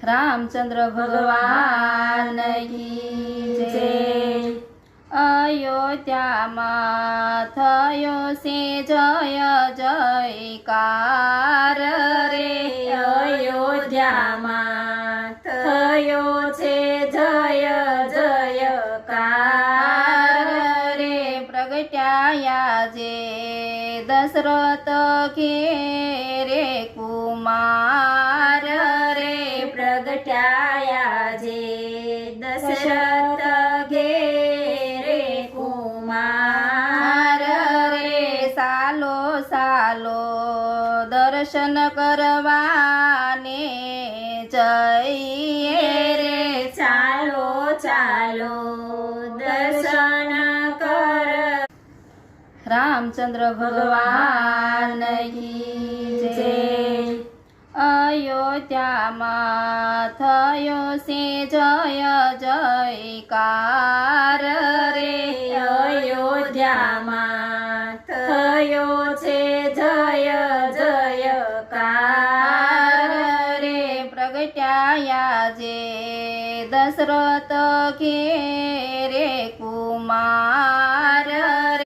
રામચંદ્ર ભગવાન કી જય। અયોધ્યામાં થયો છે જય જયકાર રે, અયોધ્યામાં થયો છે જય જયકાર રે। પ્રગટ્યા જે દશરથ ઘેરે કુમાર રે, પ્રગટ્યા જે દશરથ ઘેરે કુમાર રે। સાલો સાલો દર્શન કરવાને જઈએ રે, ચાલો ચાલો દર્શન કર। રામચંદ્ર ભગવાન કી જય। અયોધ્યામાં થયો છે જય જયકાર રે, અયોધ્યામાં થયો છે જય જયકાર રે। પ્રગટ્યા જે દશરથ ઘેરે કુમાર